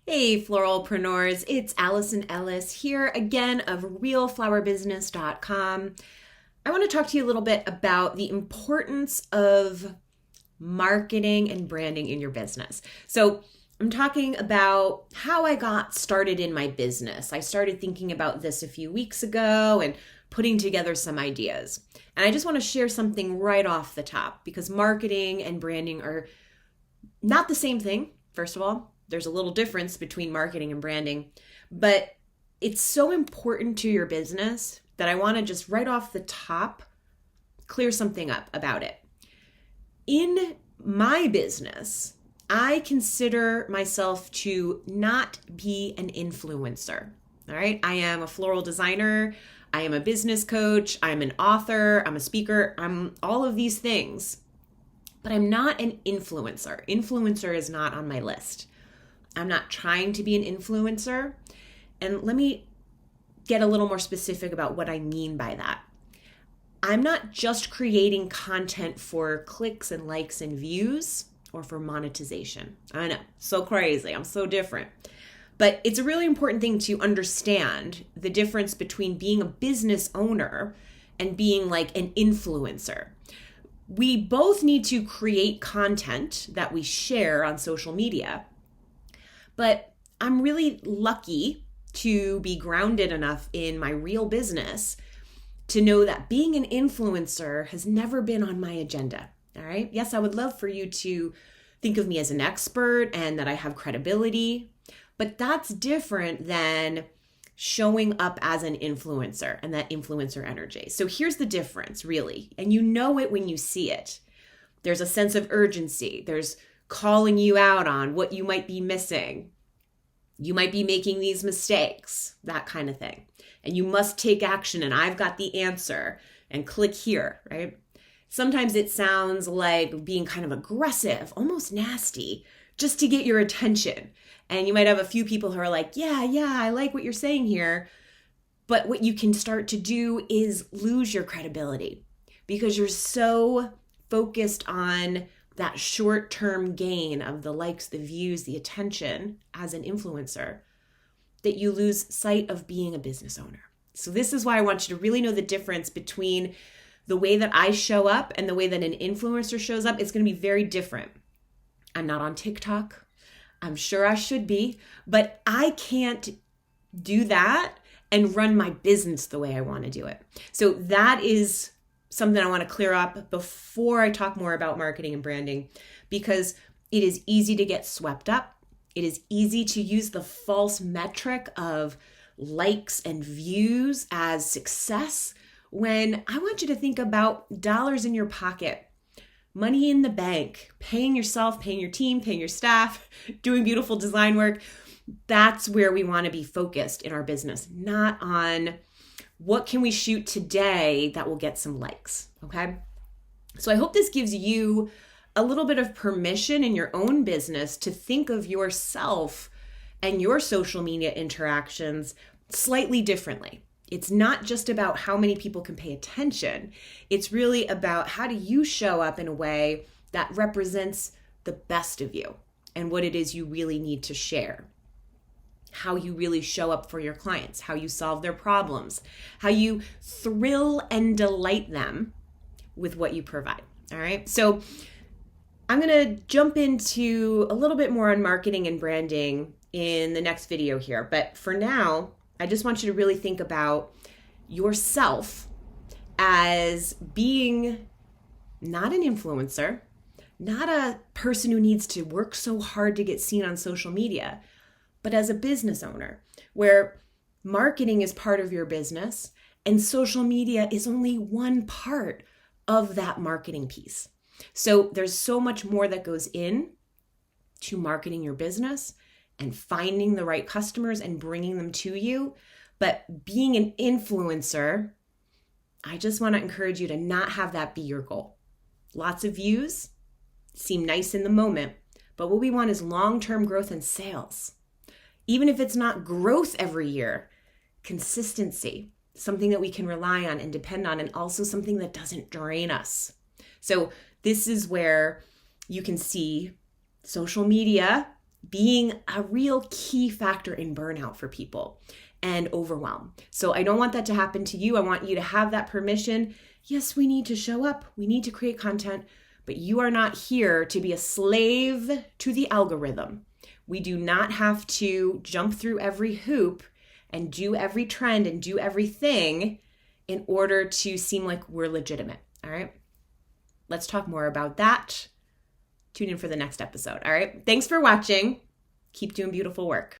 Hey, floralpreneurs, it's Alison Ellis here again of realflowerbusiness.com. I want to talk to you a little bit about the importance of marketing and branding in your business. So I'm talking about how I got started in my business. I started thinking about this a few weeks ago and putting together some ideas. And I just want to share something right off the top because marketing and branding are not the same thing, first of all. There's a little difference between marketing and branding, but it's so important to your business that I want to just right off the top clear something up about it. In my business, I consider myself to not be an influencer. All right. I am a floral designer. I am a business coach. I'm an author. I'm a speaker. I'm all of these things, but I'm not an influencer. Influencer is not on my list. I'm not trying to be an influencer. And let me get a little more specific about what I mean by that. I'm not just creating content for clicks and likes and views or for monetization. I know, so crazy. I'm so different. But it's a really important thing to understand the difference between being a business owner and being like an influencer. We both need to create content that we share on social media. But I'm really lucky to be grounded enough in my real business to know that being an influencer has never been on my agenda. All right. Yes, I would love for you to think of me as an expert and that I have credibility, but that's different than showing up as an influencer and that influencer energy. So here's the difference, really. And you know it when you see it. There's a sense of urgency. There's calling you out on what you might be missing. You might be making these mistakes, that kind of thing. And you must take action and I've got the answer and click here, right? Sometimes it sounds like being kind of aggressive, almost nasty, just to get your attention. And you might have a few people who are like, yeah, I like what you're saying here. But what you can start to do is lose your credibility because you're so focused on that short-term gain of the likes, the views, the attention as an influencer, that you lose sight of being a business owner. So this is why I want you to really know the difference between the way that I show up and the way that an influencer shows up. It's going to be very different. I'm not on TikTok. I'm sure I should be, but I can't do that and run my business the way I want to do it. So that is something I want to clear up before I talk more about marketing and branding, because it is easy to get swept up. It is easy to use the false metric of likes and views as success when I want you to think about dollars in your pocket, money in the bank, paying yourself, paying your team, paying your staff, doing beautiful design work. That's where we want to be focused in our business, not on what can we shoot today that will get some likes, okay? So I hope this gives you a little bit of permission in your own business to think of yourself and your social media interactions slightly differently. It's not just about how many people can pay attention. It's really about how do you show up in a way that represents the best of you and what it is you really need to share. How you really show up for your clients, how you solve their problems, how you thrill and delight them with what you provide. All right. So I'm going to jump into a little bit more on marketing and branding in the next video here. But for now, I just want you to really think about yourself as being not an influencer, not a person who needs to work so hard to get seen on social media, but as a business owner where marketing is part of your business and social media is only one part of that marketing piece. So there's so much more that goes in to marketing your business and finding the right customers and bringing them to you. But being an influencer, I just want to encourage you to not have that be your goal. Lots of views seem nice in the moment, but what we want is long-term growth and sales. Even if it's not growth every year, consistency, something that we can rely on and depend on, and also something that doesn't drain us. So this is where you can see social media being a real key factor in burnout for people and overwhelm. So I don't want that to happen to you. I want you to have that permission. Yes, we need to show up. We need to create content, but you are not here to be a slave to the algorithm. We do not have to jump through every hoop and do every trend and do everything in order to seem like we're legitimate. All right. Let's talk more about that. Tune in for the next episode. All right. Thanks for watching. Keep doing beautiful work.